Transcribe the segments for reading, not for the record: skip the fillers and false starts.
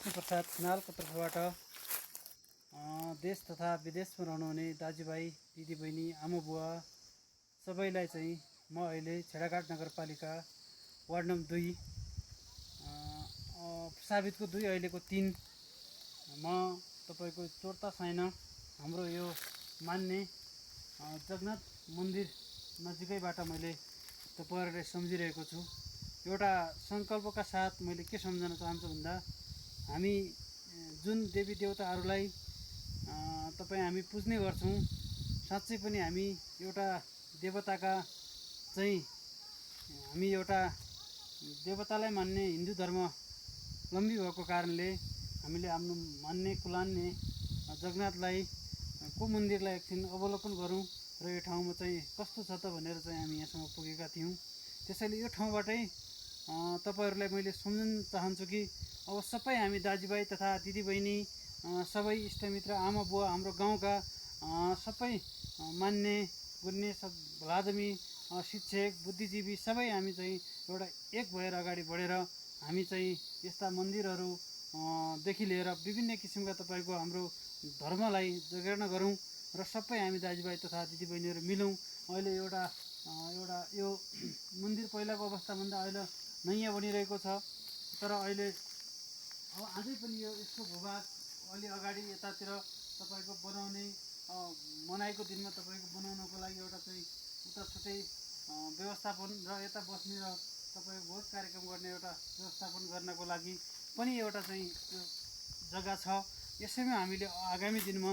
विष्णु प्रसाद खनालको तर्फबाट देश तथा विदेशमा रहनुहुने दाजुभाइ दिदीबहिनी आमा बुवा सबैलाई चाहिँ म अहिले छेडाघाट नगरपालिका वार्ड नम्बर 2 साबितको 2 अहिलेको 3 म तपाईको चोर्ता साइना हाम्रो यो मान्ने जगन्नाथ मन्दिर नजिकैबाट मैले तपाईहरुलाई सम्झिरहेको छु। एउटा संकल्पका साथ मैले के सम्झन चाहन्छु भन्दा हामी जुन देवी देवताहरूलाई हामी पुज्ने गर्छौं, साँच्चै पनि हामी एउटा देवताका चाहिँ हामी एउटा देवतालाई मान्ने हिन्दू धर्मावलम्बी भएको कारणले हामीले आफ्नो मान्ने कुलान्ने जगन्नाथलाई को मन्दिरलाई एकछिन अवलोकन गरौँ र यो ठाउँमा चाहिँ कस्तो छ त भनेर चाहिँ हामी यहाँसम्म पुगेका थियौँ। त्यसैले यो ठाउँबाटै तपाईहरुलाई मैले सम्झन चाहन्छु कि अब सबै हामी दाजुभाइ तथा दिदीबहिनी सबै इष्टमित्र आमा बुवा हाम्रो गाउँका सबै मान्ने गुन्ने सब भलादमी शिक्षक बुद्धिजीवी सबै हामी चाहिँ एउटा एक भएर अगाडि बढेर हामी चाहिँ यस्ता मन्दिरहरू देखि लिएर विभिन्न किसिमका तपाईको हाम्रो धर्मलाई जगेर्ना गरौँ र सबै हामी दाजुभाइ तथा दिदीबहिनीहरू मिलौँ। अहिले एउटा यो मन्दिर पहिलाको अवस्थाभन्दा अहिले नयाँ बनिरहेको छ, तर अहिले अब अझै पनि यसको भूभाग अलि अगाडि यतातिर तपाईको बनाउने मनाइको दिनमा तपाईको बनाउनको लागि एउटा चाहिँ उता छुट्टै व्यवस्थापन र यता बस्ने र तपाईको भोज कार्यक्रम गर्ने एउटा व्यवस्थापन गर्नको लागि पनि एउटा चाहिँ यो जग्गा छ। यसैमा हामीले आगामी दिनमा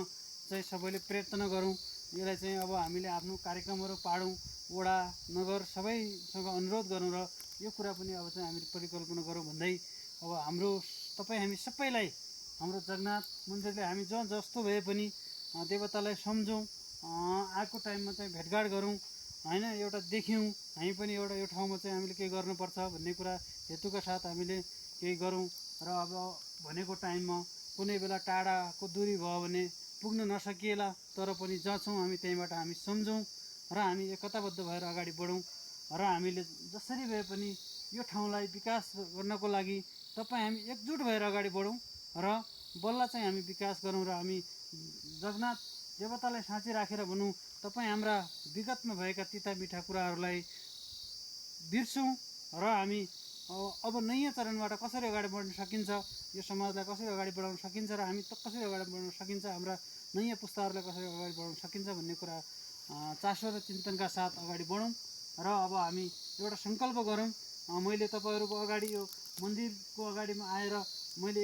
चाहिँ सबैले प्रयत्न गरौँ, यसलाई चाहिँ अब हामीले आफ्नो कार्यक्रमहरू पाडौँ, वडा नगर सबैसँग अनुरोध गरौँ र यो कुरा पनि अब चाहिँ हामीले परिकल्पना गरौँ भन्दै अब हाम्रो हामी सबैलाई हाम्रो जगन्नाथ मन्दिरले हामी जस्तो भए पनि देवतालाई सम्झौँ, आएको टाइममा चाहिँ भेटघाट गरौँ हैन, एउटा देख्यौँ हामी पनि एउटा यो ठाउँमा चाहिँ हामीले केही गर्नुपर्छ भन्ने कुरा हेतुका साथ हामीले केही गरौँ र अब भनेको टाइममा कुनै बेला टाढाको दूरी भयो भने पुग्न नसकिएला तर पनि जहाँ छौँ हामी त्यहीँबाट हामी सम्झौँ र हामी एकताबद्ध भएर अगाडि बढौँ र हामीले जसरी भए पनि यो ठाउँलाई विकास गर्नको लागि हामी एकजुट भएर अगाडि बढौँ र बल्ल चाहिँ हामी विकास गरौँ र हामी जगन्नाथ देवतालाई साँची राखेर भनौँ हाम्रा विगतमा भएका तिता मिठा कुराहरूलाई बिर्सौँ र हामी अब नयाँ चरणबाट कसरी अगाडि बढ्न सकिन्छ, यो समाजलाई कसरी अगाडि बढाउन सकिन्छ र हामी कसरी अगाडि बढ्न सकिन्छ, हाम्रा नयाँ पुस्ताहरूलाई कसरी अगाडि बढाउन सकिन्छ भन्ने कुरा चासो र चिन्तनका साथ अगाडि बढौँ र अब हामी एउटा संकल्प गरौँ। मैले तपाईहरुको अगाडि यो मन्दिरको अगाडिमा आएर मैले